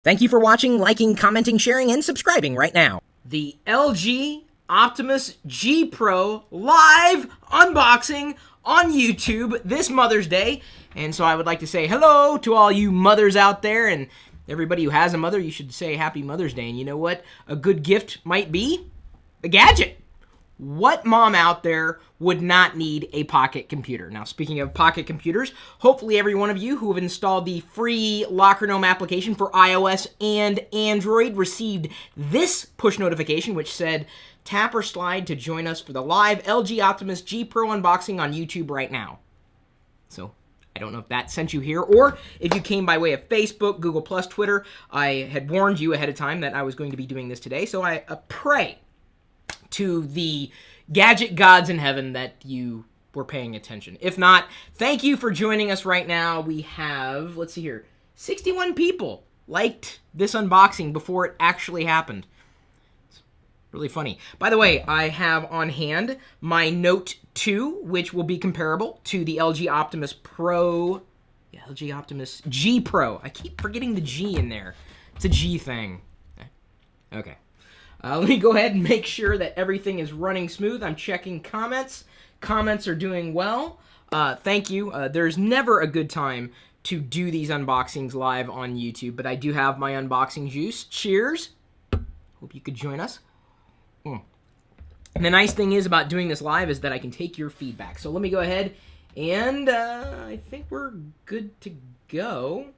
Thank you for watching, liking, commenting, sharing, and subscribing right now. The LG Optimus G Pro live unboxing on YouTube this Mother's Day. And so I would like to say hello to all you mothers out there, and everybody who has a mother, you should say Happy Mother's Day. And you know what a good gift might be? A gadget. What mom out there would not need a pocket computer? Now, speaking of pocket computers, hopefully every one of you who have installed the free Locker Gnome application for iOS and Android received this push notification, which said, tap or slide to join us for the live LG Optimus G Pro unboxing on YouTube right now. So, I don't know if that sent you here, or if you came by way of Facebook, Google+, Twitter. I had warned you ahead of time that I was going to be doing this today, so I pray to the gadget gods in heaven that you were paying attention. If not, thank you for joining us right now. We have, let's see here, 61 people liked this unboxing before it actually happened. It's really funny. By the way, I have on hand my Note 2, which will be comparable to the LG Optimus Pro, LG Optimus G Pro. I keep forgetting the G in there. It's a G thing. Okay. Let me go ahead and make sure that everything is running smooth. I'm checking comments. Comments are doing well. Thank you. There's never a good time to do these unboxings live on YouTube, but I do have my unboxing juice. Cheers. Hope you could join us. And the nice thing is about doing this live is that I can take your feedback. So let me go ahead and I think we're good to go.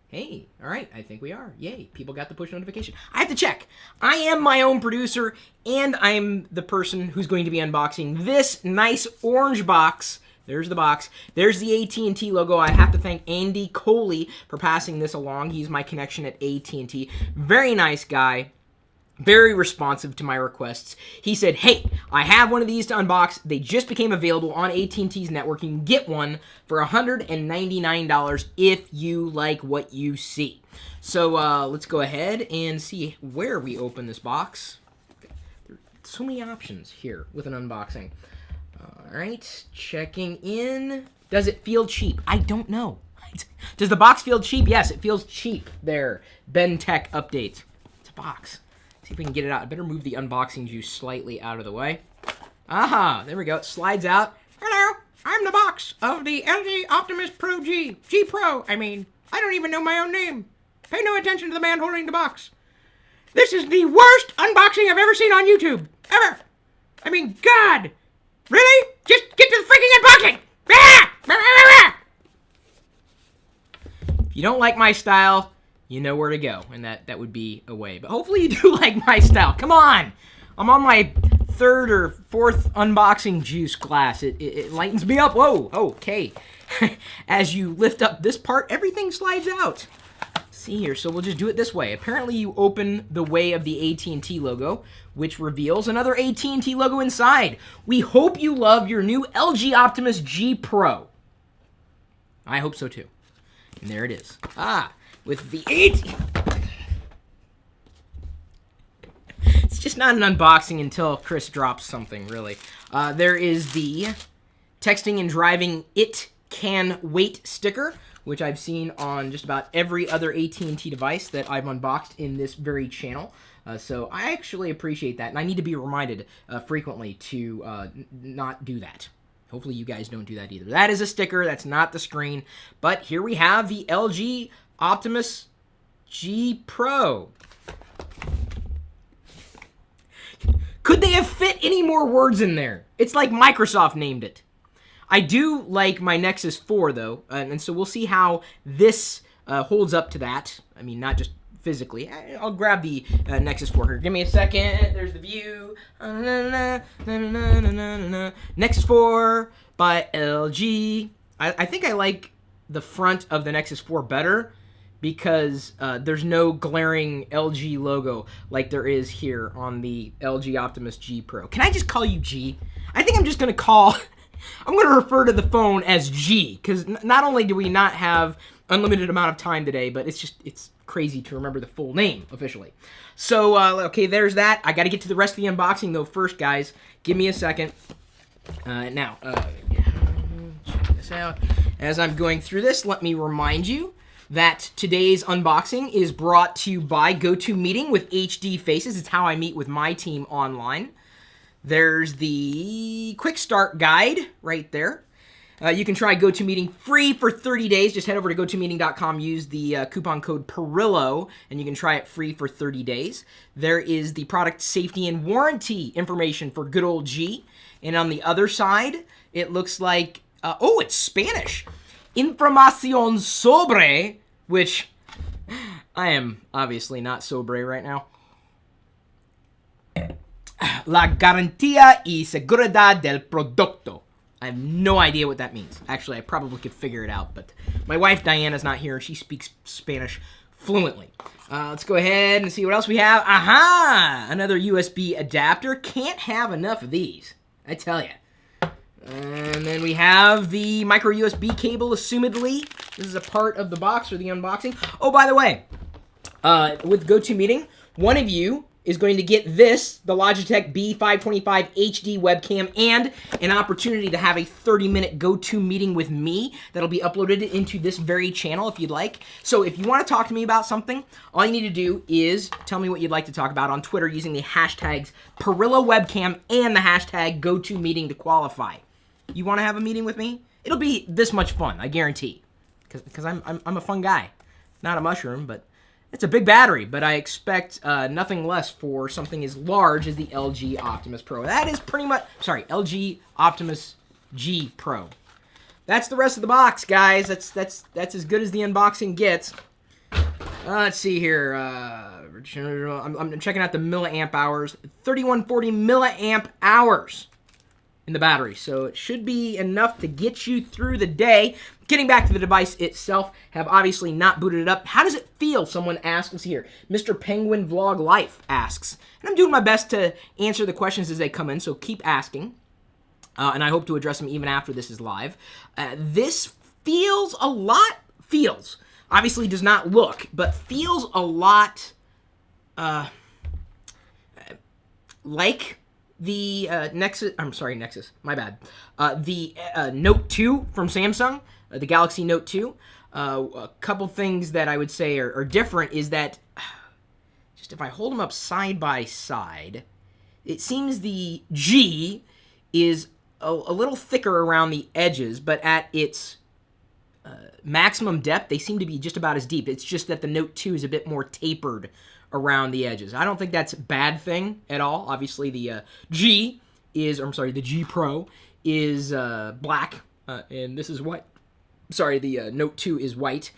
Hey, all right, I think we are. Yay, people got the push notification. I have to check. I am my own producer, and I'm the person who's going to be unboxing this nice orange box. There's the box. There's the AT&T logo. I have to thank Andy Coley for passing this along. He's my connection at AT&T. Very nice guy. Very responsive to my requests. He said, hey, I have one of these to unbox. They just became available on AT&T's network. You can get one for $199 if you like what you see. So let's go ahead and see where we open this box. There are so many options here with an unboxing. All right, checking in. Does it feel cheap? I don't know. Does the box feel cheap? Yes, it feels cheap there. Ben Tech updates. It's a box. See if we can get it out. I better move the unboxing juice slightly out of the way. Aha, there we go. It slides out. Hello, I'm the box of the LG Optimus Pro G Pro. I mean, I don't even know my own name. Pay no attention to the man holding the box. This is the worst unboxing I've ever seen on YouTube. Ever. I mean, God. Really? Just get to the freaking unboxing. If you don't like my style, you know where to go, and that would be a way. But hopefully you do like my style. Come on! I'm on my third or fourth unboxing juice glass. It lightens me up. Whoa, okay. As you lift up this part, everything slides out. Let's see here, so we'll just do it this way. Apparently you open the way of the AT&T logo, which reveals another AT&T logo inside. We hope you love your new LG Optimus G Pro. I hope so too. And there it is. With the 8. It's just not an unboxing until Chris drops something, really. There is the texting and driving it can wait sticker, which I've seen on just about every other AT&T device that I've unboxed in this very channel. So I actually appreciate that, and I need to be reminded frequently to not do that. Hopefully you guys don't do that either. That is a sticker. That's not the screen. But here we have the LG Optimus G Pro. Could they have fit any more words in there? It's like Microsoft named it. I do like my Nexus 4, though, and so we'll see how this holds up to that. I mean, not just physically. I'll grab the Nexus 4 here. Give me a second. There's the view. Nexus 4 by LG. I think I like the front of the Nexus 4 better, because there's no glaring LG logo like there is here on the LG Optimus G Pro. Can I just call you G? I think I'm just going to call... I'm going to refer to the phone as G, because not only do we not have unlimited amount of time today, but it's crazy to remember the full name officially. So, okay, there's that. I got to get to the rest of the unboxing, though, first, guys. Give me a second. Now, check this out. As I'm going through this, let me remind you that today's unboxing is brought to you by GoToMeeting with HD Faces. It's how I meet with my team online. There's the quick start guide right there. You can try GoToMeeting free for 30 days. Just head over to GoToMeeting.com, use the coupon code Pirillo, and you can try it free for 30 days. There is the product safety and warranty information for good old G. And on the other side, it looks like, oh, it's Spanish. Información sobre, which I am obviously not sobre right now. La garantía y seguridad del producto. I have no idea what that means. Actually, I probably could figure it out, but my wife Diana's not here. She speaks Spanish fluently. Let's go ahead and see what else we have. Aha! Another USB adapter. Can't have enough of these, I tell you. And then we have the micro USB cable, assumedly. This is a part of the box or the unboxing. Oh, by the way, with GoToMeeting, one of you is going to get this, the Logitech B525 HD webcam, and an opportunity to have a 30-minute GoToMeeting with me that'll be uploaded into this very channel if you'd like. So if you want to talk to me about something, all you need to do is tell me what you'd like to talk about on Twitter using the hashtags Pirillo webcam and the hashtag GoToMeeting to qualify. You want to have a meeting with me? It'll be this much fun, I guarantee. Because I'm a fun guy. Not a mushroom, but it's a big battery, but I expect nothing less for something as large as the LG Optimus Pro. That is pretty much, sorry, LG Optimus G Pro. That's the rest of the box, guys. That's as good as the unboxing gets. Let's see here. I'm checking out the milliamp hours. 3140 milliamp hours in the battery, so it should be enough to get you through the day. Getting back to the device itself, have obviously not booted it up. How does it feel? Someone asks here. Mr. Penguin Vlog Life asks. And I'm doing my best to answer the questions as they come in, so keep asking. And I hope to address them even after this is live. This feels a lot, obviously does not look, but feels a lot like the Nexus, my bad. The Note 2 from Samsung, the Galaxy Note 2. A couple things that I would say are different is that, just if I hold them up side by side, it seems the G is a little thicker around the edges, but at its maximum depth, they seem to be just about as deep. It's just that the Note 2 is a bit more tapered around the edges. I don't think that's a bad thing at all. Obviously, the the G Pro is black, and this is white. Sorry, the Note 2 is white.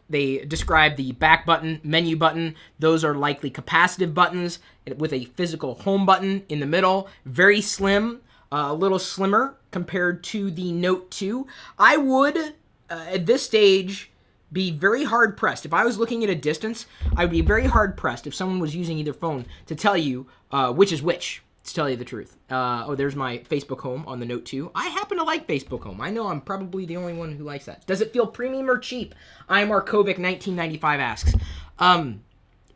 They describe the back button, menu button. Those are likely capacitive buttons with a physical home button in the middle. Very slim, a little slimmer compared to the Note 2. I would, at this stage, be very hard-pressed. If I was looking at a distance, I would be very hard-pressed if someone was using either phone to tell you which is which, to tell you the truth. Oh, there's my Facebook Home on the Note 2. I happen to like Facebook Home. I know I'm probably the only one who likes that. Does it feel premium or cheap? IMRKovic1995 asks.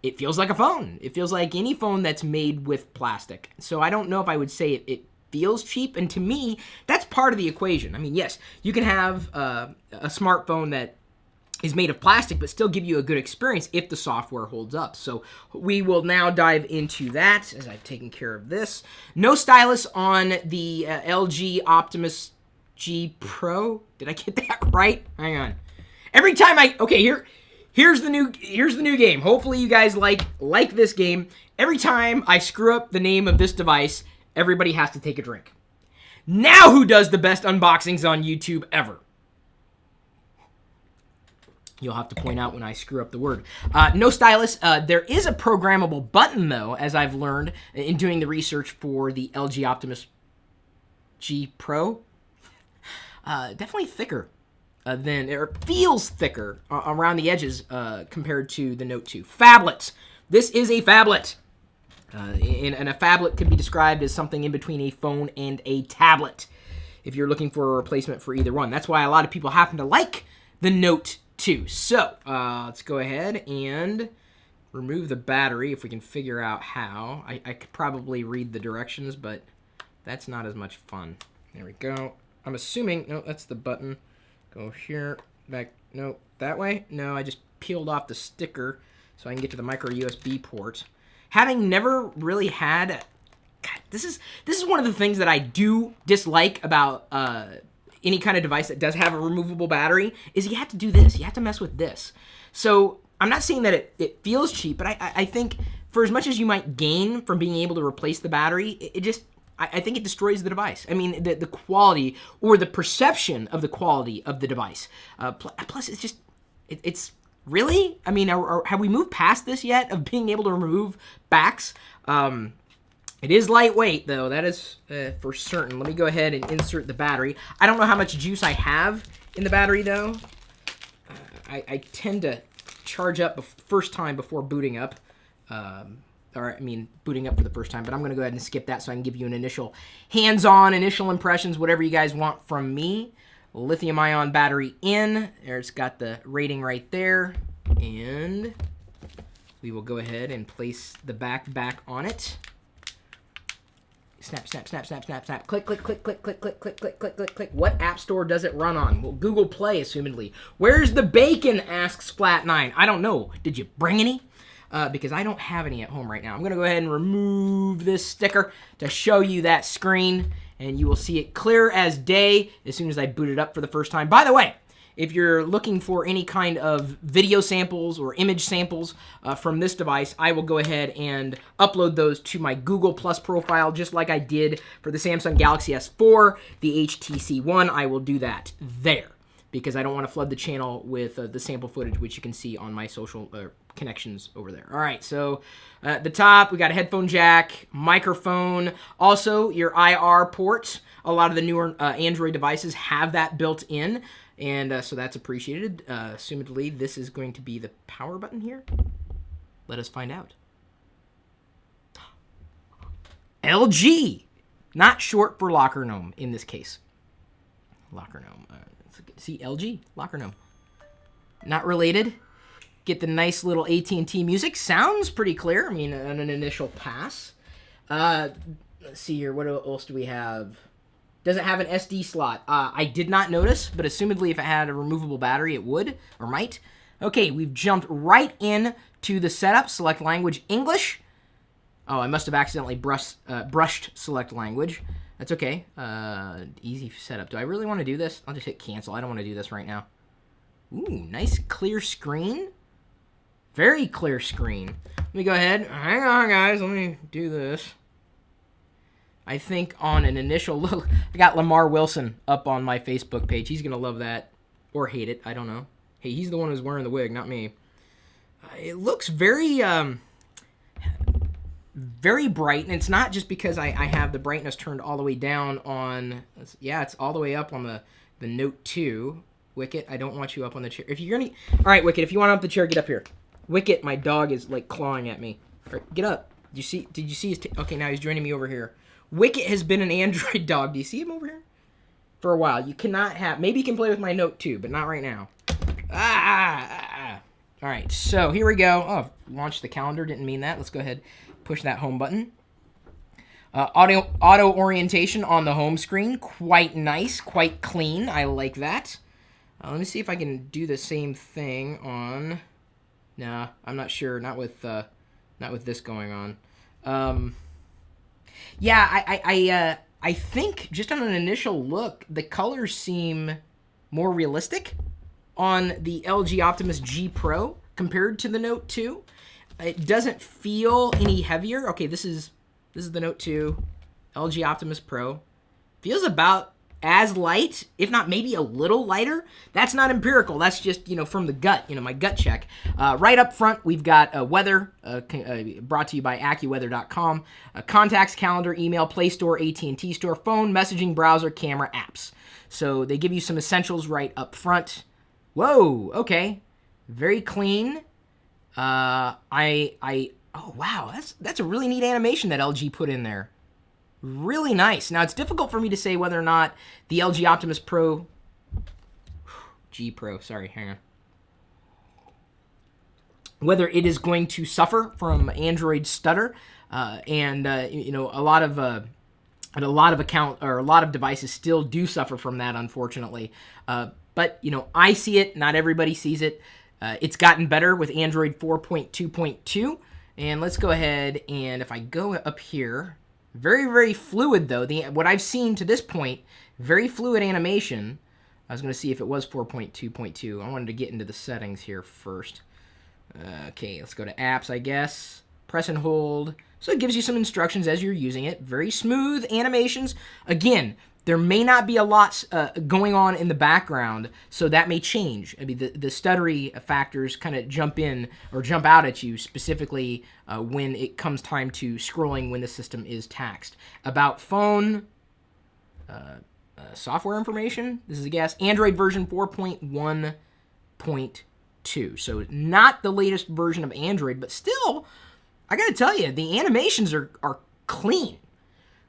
It feels like a phone. It feels like any phone that's made with plastic. So I don't know if I would say it feels cheap, and to me, that's part of the equation. I mean, yes, you can have a smartphone that is made of plastic, but still give you a good experience if the software holds up. So we will now dive into that as I've taken care of this. No stylus on the LG Optimus G Pro. Did I get that right? Hang on. Every time here's the new game. Hopefully you guys like this game. Every time I screw up the name of this device, everybody has to take a drink. Now who does the best unboxings on YouTube ever? You'll have to point out when I screw up the word. No stylus. There is a programmable button, though, as I've learned in doing the research for the LG Optimus G Pro. Definitely thicker or feels thicker around the edges compared to the Note 2. Phablet. This is a phablet. And a phablet could be described as something in between a phone and a tablet, if you're looking for a replacement for either one. That's why a lot of people happen to like the Note 2. So, let's go ahead and remove the battery if we can figure out how. I could probably read the directions, but that's not as much fun. There we go. I'm assuming, no, that's the button. Go here, back No, that way? No, I just peeled off the sticker so I can get to the micro USB port. Having never really had... God, this is one of the things that I do dislike about any kind of device that does have a removable battery, is you have to do this. You have to mess with this. So I'm not saying that it feels cheap, but I think for as much as you might gain from being able to replace the battery, I think it destroys the device. I mean, the quality or the perception of the quality of the device. Plus, it's just, it's really? I mean, have we moved past this yet of being able to remove backs? It is lightweight, though. That is for certain. Let me go ahead and insert the battery. I don't know how much juice I have in the battery, though. I tend to charge up the first time before booting up. Booting up for the first time. But I'm going to go ahead and skip that so I can give you an initial hands-on, initial impressions, whatever you guys want from me. Lithium-ion battery in. It's got the rating right there. And we will go ahead and place the back on it. Snap, snap, snap, snap, snap, snap. Click, click, click, click, click, click, click, click, click, click, click. What app store does it run on? Well, Google Play, assumedly. Where's the bacon, asks Flat9. I don't know. Did you bring any? Because I don't have any at home right now. I'm going to go ahead and remove this sticker to show you that screen, and you will see it clear as day as soon as I boot it up for the first time. By the way, if you're looking for any kind of video samples or image samples from this device, I will go ahead and upload those to my Google Plus profile, just like I did for the Samsung Galaxy S4, the HTC One. I will do that there because I don't want to flood the channel with the sample footage, which you can see on my social connections over there. All right, so at the top, we got a headphone jack, microphone, also your IR ports. A lot of the newer Android devices have that built in. And so that's appreciated. Assumedly, this is going to be the power button here. Let us find out. LG. Not short for Locker Gnome in this case. Locker Gnome. See, LG. Locker Gnome. Not related. Get the nice little AT&T music. Sounds pretty clear. I mean, on an initial pass. Let's see here. What else do we have? Does it have an SD slot? I did not notice, but assumedly if it had a removable battery, it would, or might. Okay, we've jumped right in to the setup. Select language English. Oh, I must have accidentally brushed select language. That's okay. Easy setup. Do I really want to do this? I'll just hit cancel. I don't want to do this right now. Ooh, nice clear screen. Very clear screen. Let me go ahead. Hang on, guys. Let me do this. I think on an initial look, I got Lamar Wilson up on my Facebook page. He's going to love that or hate it. I don't know. Hey, he's the one who's wearing the wig, not me. It looks very, very bright, and it's not just because I have the brightness turned all the way down on, yeah, it's all the way up on the Note 2. Wicket, I don't want you up on the chair. If you're going to, all right, Wicket, if you want up the chair, get up here. Wicket, my dog is like clawing at me. All right, get up. Did you see his, okay, now he's joining me over here. Wicket has been an Android dog. Do you see him over here? For a while. You cannot have... Maybe you can play with my Note 2, but not right now. All right, so here we go. Oh, launched the calendar. Didn't mean that. Let's go ahead. Push that home button. Auto orientation on the home screen. Quite nice. Quite clean. I like that. Let me see if I can do the same thing on... Nah, I'm not sure. Not with this going on. Yeah, I think just on an initial look, the colors seem more realistic on the LG Optimus G Pro compared to the Note 2. It doesn't feel any heavier. Okay, this is the Note 2, LG Optimus Pro. Feels about as light, if not maybe a little lighter. That's not empirical. That's just, from the gut, my gut check. Right up front, we've got weather, brought to you by AccuWeather.com, contacts, calendar, email, Play Store, AT&T Store, phone, messaging, browser, camera, apps. So they give you some essentials right up front. Whoa, okay. Very clean. Oh, wow, that's a really neat animation that LG put in there. Really nice. Now, it's difficult for me to say whether or not the LG Optimus Pro... G Pro, sorry, hang on. Whether it is going to suffer from Android stutter, a lot of devices still do suffer from that, unfortunately. But, you know, I see it. Not everybody sees it. It's gotten better with Android 4.2.2. And let's go ahead and if I go up here, very, very fluid though. What I've seen to this point, very fluid animation. I was going to see if it was 4.2.2. I wanted to get into the settings here first. Okay, let's go to apps, I guess. Press and hold. So it gives you some instructions as you're using it. Very smooth animations. Again, there may not be a lot going on in the background, so that may change. I mean, the stuttery factors kind of jump in or jump out at you specifically when it comes time to scrolling when the system is taxed. About phone, software information. This is a guess. Android version 4.1.2. So not the latest version of Android, but still, I gotta tell you, the animations are clean.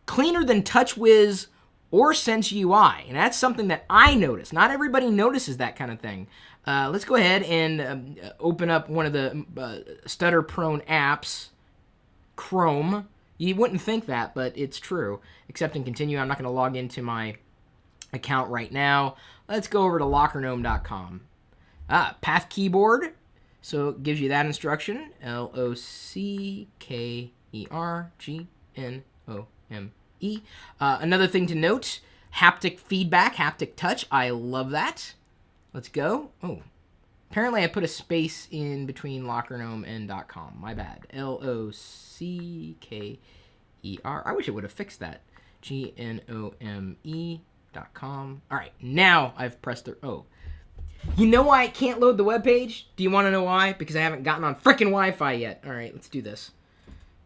Cleaner than TouchWiz or Sense UI. And that's something that I notice. Not everybody notices that kind of thing. Let's go ahead and open up one of the stutter-prone apps, Chrome. You wouldn't think that, but it's true. Accept and continue. I'm not going to log into my account right now. Let's go over to lockergnome.com. Path keyboard. So it gives you that instruction. LOCKERGNOME. Another thing to note, haptic feedback, haptic touch. I love that. Let's go. Oh, apparently I put a space in between LockerGnome and .com. My bad. LOCKER. I wish it would have fixed that. GNOME.com. All right, now I've pressed the... Oh. You know why it can't load the web page? Do you want to know why? Because I haven't gotten on frickin' Wi-Fi yet. All right, let's do this.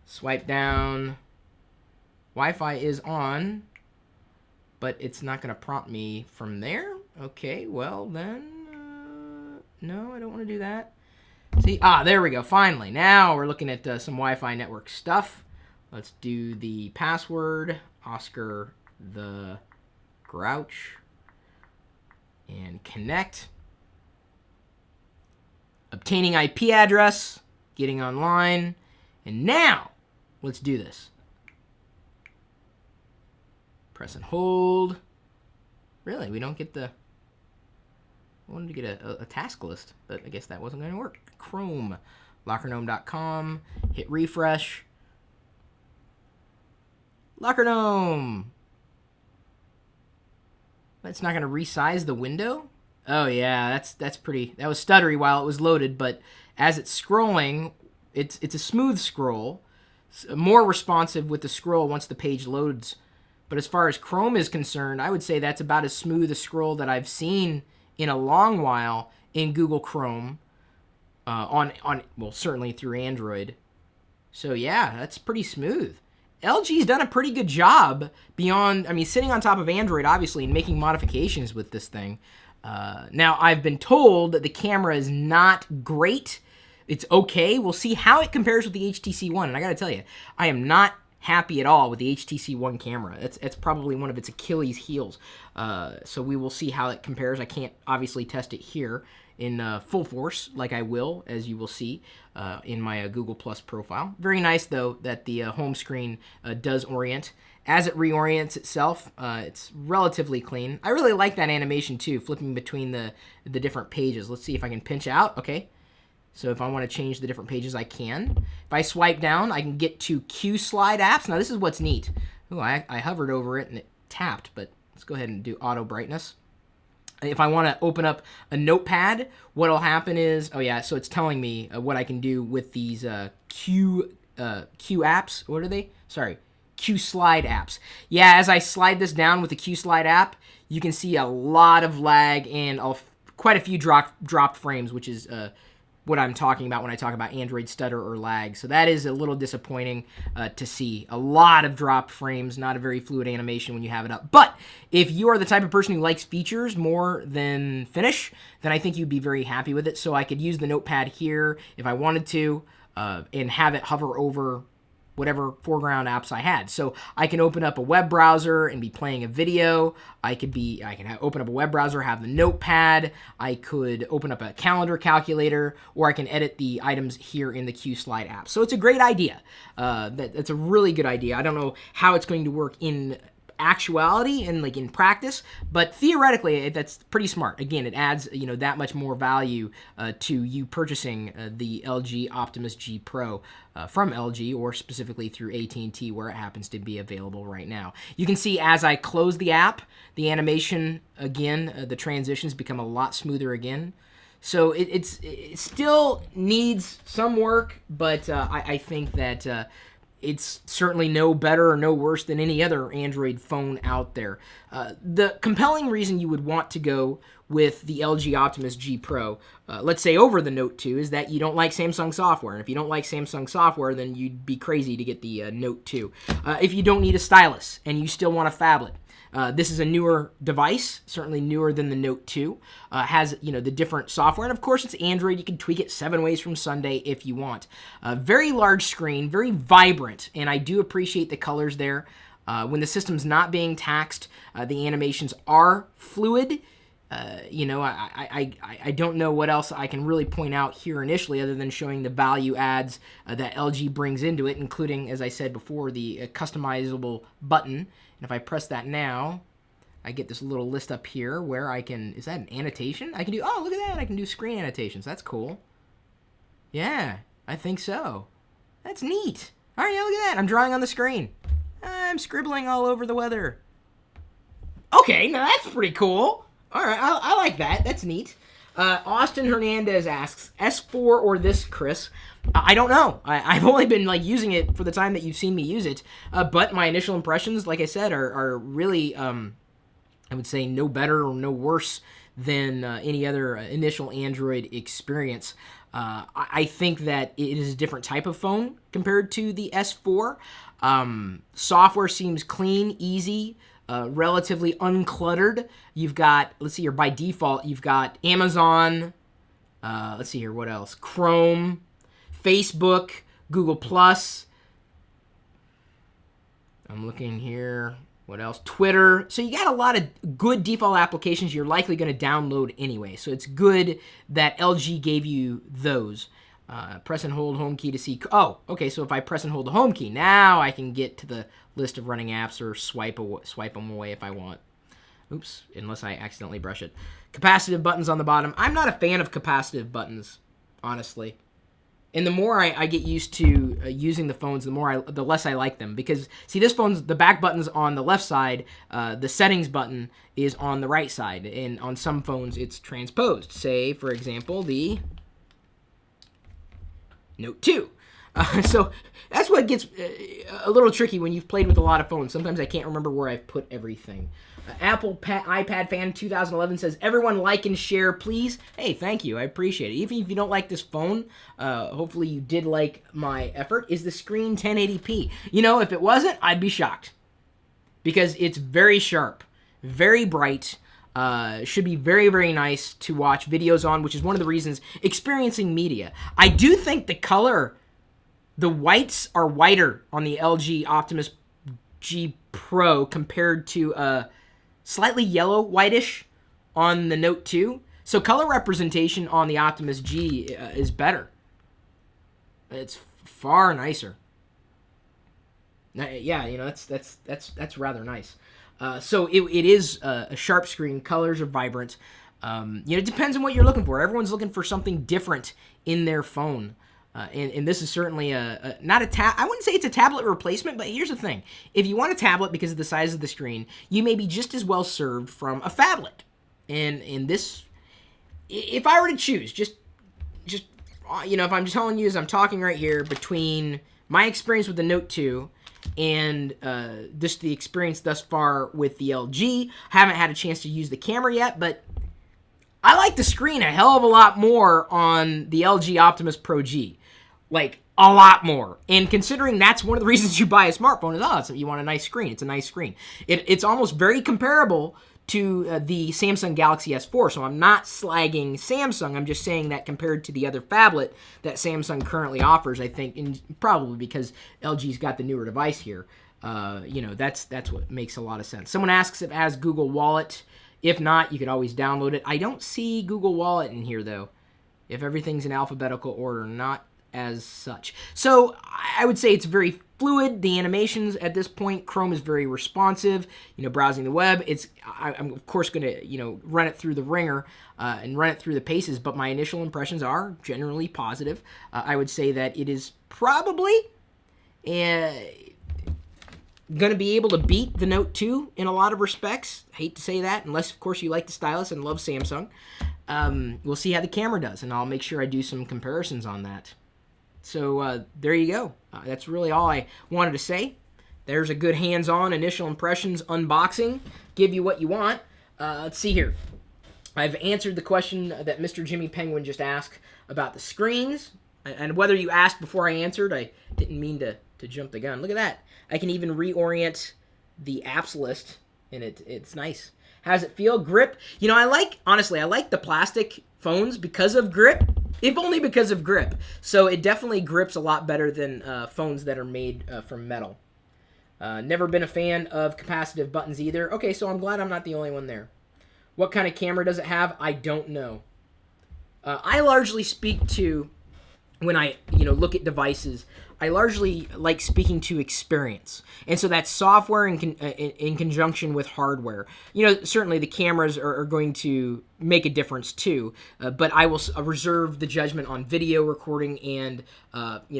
Swipe down. Wi-Fi is on, but it's not going to prompt me from there. Okay, well then, no, I don't want to do that. See, there we go, finally. Now we're looking at some Wi-Fi network stuff. Let's do the password, Oscar the Grouch, and connect. Obtaining IP address, getting online, and now, let's do this. Press and hold. Really, we don't get the... I wanted to get a task list, but I guess that wasn't going to work. Chrome, lockergnome.com, hit refresh. Lockergnome. That's not going to resize the window? Oh yeah, that's pretty... That was stuttery while it was loaded, but as it's scrolling, it's a smooth scroll. More responsive with the scroll once the page loads. But as far as Chrome is concerned, I would say that's about as smooth a scroll that I've seen in a long while in Google Chrome, well, certainly through Android. So yeah, that's pretty smooth. LG's done a pretty good job beyond, I mean, sitting on top of Android, obviously, and making modifications with this thing. Now, I've been told that the camera is not great. It's okay. We'll see how it compares with the HTC One. And I got to tell you, I am not happy at all with the HTC One camera. It's probably one of its Achilles heels. So we will see how it compares. I can't obviously test it here in full force like I will, as you will see in my Google Plus profile. Very nice, though, that the home screen does orient. As it reorients itself, it's relatively clean. I really like that animation, too, flipping between the different pages. Let's see if I can pinch out. Okay. So if I want to change the different pages, I can. If I swipe down, I can get to QSlide apps. Now, this is what's neat. Ooh, I hovered over it and it tapped, but let's go ahead and do auto brightness. If I want to open up a notepad, what will happen is, oh yeah, so it's telling me what I can do with these Q apps. What are they? Sorry, QSlide apps. Yeah, as I slide this down with the QSlide app, you can see a lot of lag and quite a few dropped frames, which is what I'm talking about when I talk about Android stutter or lag. So that is a little disappointing to see. A lot of dropped frames, not a very fluid animation when you have it up. But if you are the type of person who likes features more than finish, then I think you'd be very happy with it. So I could use the notepad here if I wanted to and have it hover over whatever foreground apps I had. So I can open up a web browser and be playing a video. I can open up a web browser, have the notepad. I could open up a calendar calculator, or I can edit the items here in the QSlide app. So it's a great idea. That's a really good idea. I don't know how it's going to work in actuality and like in practice, but theoretically that's pretty smart. Again, it adds that much more value to you purchasing the LG Optimus G Pro from LG, or specifically through AT&T where it happens to be available right now. You can see as I close the app, the animation again, the transitions become a lot smoother again. So it still needs some work, but I think that it's certainly no better or no worse than any other Android phone out there. The compelling reason you would want to go with the LG Optimus G Pro, let's say over the Note 2, is that you don't like Samsung software. And if you don't like Samsung software, then you'd be crazy to get the Note 2. If you don't need a stylus and you still want a phablet, this is a newer device, certainly newer than the Note 2. Has the different software, and of course it's Android. You can tweak it 7 ways from Sunday if you want. Very large screen, very vibrant, and I do appreciate the colors there. When the system's not being taxed, the animations are fluid. I don't know what else I can really point out here initially other than showing the value adds that LG brings into it, including, as I said before, the customizable button. And if I press that now, I get this little list up here where I can, is that an annotation? I can do, oh, look at that, I can do screen annotations. That's cool. Yeah, I think so. That's neat. All right, yeah, look at that. I'm drawing on the screen. I'm scribbling all over the weather. Okay, now that's pretty cool. All right, I like that. That's neat. Austin Hernandez asks, S4 or this, Chris? I don't know. I've only been using it for the time that you've seen me use it, but my initial impressions, like I said, are really, I would say, no better or no worse than any other initial Android experience. I think that it is a different type of phone compared to the S4. Software seems clean, easy, relatively uncluttered. You've got, let's see here, by default, you've got Amazon, let's see here, what else? Chrome, Facebook, Google+. I'm looking here. What else? Twitter. So you got a lot of good default applications you're likely going to download anyway. So it's good that LG gave you those. Press and hold home key to see. Oh, okay. So if I press and hold the home key, now I can get to the list of running apps or swipe them away if I want. Oops, unless I accidentally brush it. Capacitive buttons on the bottom. I'm not a fan of capacitive buttons, honestly. And the more I get used to using the phones, the less I like them. Because, see, this phone's, the back button's on the left side, the settings button is on the right side. And on some phones, it's transposed. Say, for example, the Note 2. So that's what gets a little tricky when you've played with a lot of phones. Sometimes I can't remember where I've put everything. Apple iPad Fan 2011 says, everyone like and share, please. Hey, thank you. I appreciate it. Even if you don't like this phone, hopefully you did like my effort. Is the screen 1080p? If it wasn't, I'd be shocked. Because it's very sharp, very bright, should be very, very nice to watch videos on, which is one of the reasons experiencing media. I do think the color, the whites are whiter on the LG Optimus G Pro compared to slightly yellow whitish on the Note 2. So color representation on the Optimus G is better. It's far nicer. Yeah, that's rather nice. So it is a sharp screen. Colors are vibrant. It depends on what you're looking for. Everyone's looking for something different in their phone. And this is certainly not a I wouldn't say it's a tablet replacement, but here's the thing. If you want a tablet because of the size of the screen, you may be just as well served from a phablet. And this, if I were to choose, just if I'm just telling you as I'm talking right here, between my experience with the Note 2 and just the experience thus far with the LG, haven't had a chance to use the camera yet, but I like the screen a hell of a lot more on the LG Optimus Pro G. Like, a lot more. And considering that's one of the reasons you buy a smartphone is, you want a nice screen. It's a nice screen. It's almost very comparable to the Samsung Galaxy S4. So I'm not slagging Samsung. I'm just saying that compared to the other phablet that Samsung currently offers, I think, and probably because LG's got the newer device here, that's what makes a lot of sense. Someone asks if it has Google Wallet. If not, you could always download it. I don't see Google Wallet in here, though. If everything's in alphabetical order, not as such. So I would say it's very fluid. The animations at this point, Chrome is very responsive. Browsing the web, I'm of course going to run it through the ringer and run it through the paces, but my initial impressions are generally positive. I would say that it is probably going to be able to beat the Note 2 in a lot of respects. I hate to say that, unless of course you like the stylus and love Samsung. We'll see how the camera does, and I'll make sure I do some comparisons on that. So there you go. That's really all I wanted to say. There's a good hands-on initial impressions unboxing. Give you what you want. Let's see here. I've answered the question that Mr. Jimmy Penguin just asked about the screens. And whether you asked before I answered, I didn't mean to jump the gun. Look at that. I can even reorient the apps list, and it's nice. How does it feel? Grip? Honestly, I like the plastic phones because of grip. If only because of grip. So it definitely grips a lot better than phones that are made from metal. Never been a fan of capacitive buttons either. Okay, so I'm glad I'm not the only one there. What kind of camera does it have? I don't know. I largely speak to, when I look at devices, I largely like speaking to experience. And so that's software in conjunction with hardware. Certainly the cameras are going to make a difference too, but I will reserve the judgment on video recording and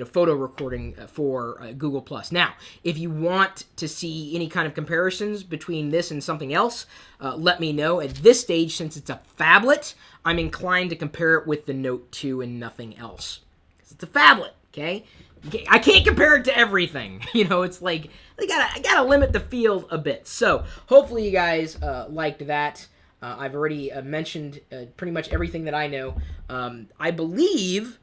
photo recording for Google+. Now, if you want to see any kind of comparisons between this and something else, let me know. At this stage, since it's a phablet, I'm inclined to compare it with the Note 2 and nothing else. Because it's a phablet, okay? I can't compare it to everything. It's like I gotta limit the field a bit. So hopefully you guys liked that. I've already mentioned pretty much everything that I know. I believe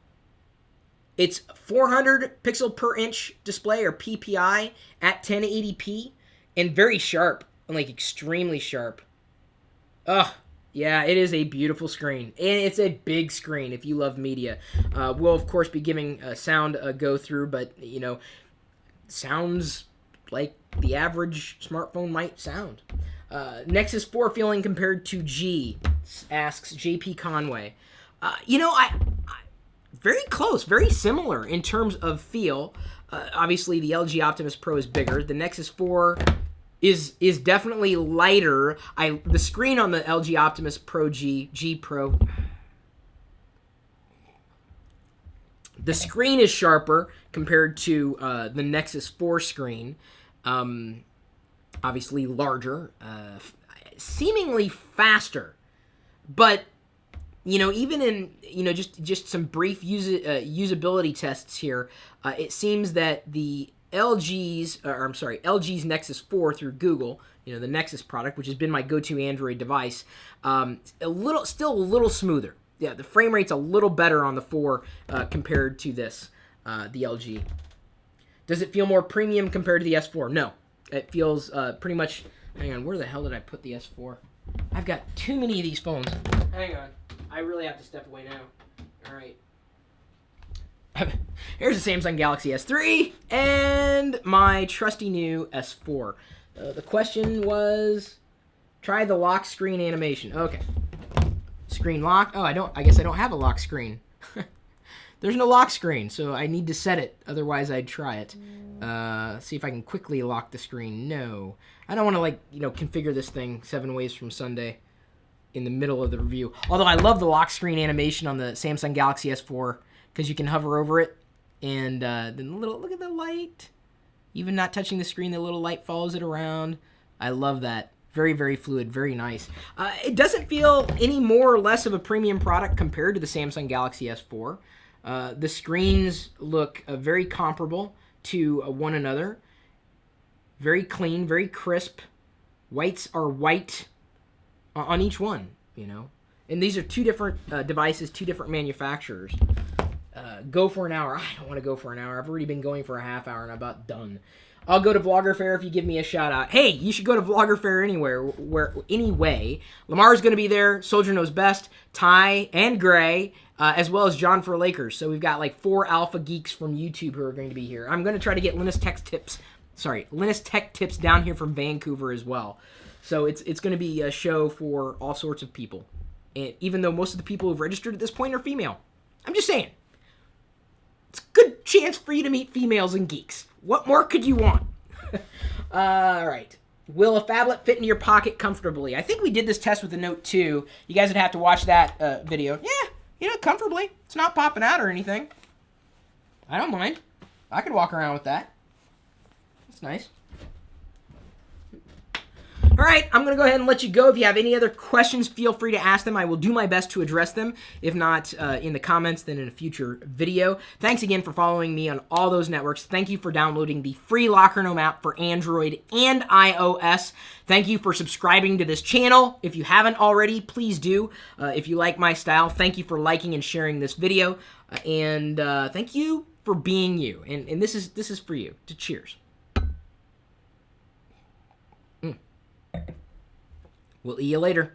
it's 400 pixel per inch display, or PPI, at 1080p, and very sharp, like extremely sharp. Yeah, it is a beautiful screen, and it's a big screen if you love media. We'll, of course, be giving sound a go-through, but, sounds like the average smartphone might sound. Nexus 4 feeling compared to G, asks JP Conway. I very close, very similar in terms of feel. Obviously, the LG Optimus Pro is bigger. The Nexus 4 is definitely lighter. The screen on the LG Optimus Pro G Pro, the screen is sharper compared to the Nexus 4 screen. Obviously larger, seemingly faster, but even in just some brief usability tests here, it seems that the LG's Nexus 4 through Google, the Nexus product, which has been my go-to Android device, still a little smoother. Yeah, the frame rate's a little better on the 4 compared to this, the LG. Does it feel more premium compared to the S4? No. It feels pretty much... Hang on, where the hell did I put the S4? I've got too many of these phones. Hang on. I really have to step away now. All right. Here's a Samsung Galaxy S3 and my trusty new S4. The question was, try the lock screen animation. Okay. Screen lock. Oh, I guess I don't have a lock screen. There's no lock screen, so I need to set it. Otherwise, I'd try it. See if I can quickly lock the screen. No. I don't want to, configure this thing 7 ways from Sunday in the middle of the review. Although I love the lock screen animation on the Samsung Galaxy S4 because you can hover over it and then look at the light. Even not touching the screen, the little light follows it around. I love that. Very, very fluid. Very nice. It doesn't feel any more or less of a premium product compared to the Samsung Galaxy S4. The screens look very comparable to one another. Very clean, very crisp. Whites are white on each one, And these are two different devices, two different manufacturers. Go for an hour. I don't want to go for an hour. I've already been going for a half hour and I'm about done. I'll go to Vlogger Fair if you give me a shout out. Hey, you should go to Vlogger Fair anyway. Lamar's going to be there. Soldier Knows Best, Ty, and Gray, as well as John for Lakers. So we've got like 4 alpha geeks from YouTube who are going to be here. I'm going to try to get Linus Tech Tips down here from Vancouver as well. So it's going to be a show for all sorts of people. And even though most of the people who've registered at this point are female. I'm just saying. It's a good chance for you to meet females and geeks. What more could you want? All right. Will a phablet fit into your pocket comfortably? I think we did this test with the Note 2. You guys would have to watch that video. Yeah, comfortably. It's not popping out or anything. I don't mind. I could walk around with that. That's nice. All right, I'm going to go ahead and let you go. If you have any other questions, feel free to ask them. I will do my best to address them. If not in the comments, then in a future video. Thanks again for following me on all those networks. Thank you for downloading the free Locker Gnome app for Android and iOS. Thank you for subscribing to this channel. If you haven't already, please do. If you like my style, thank you for liking and sharing this video. And thank you for being you. And this is for you. To cheers. We'll see you later.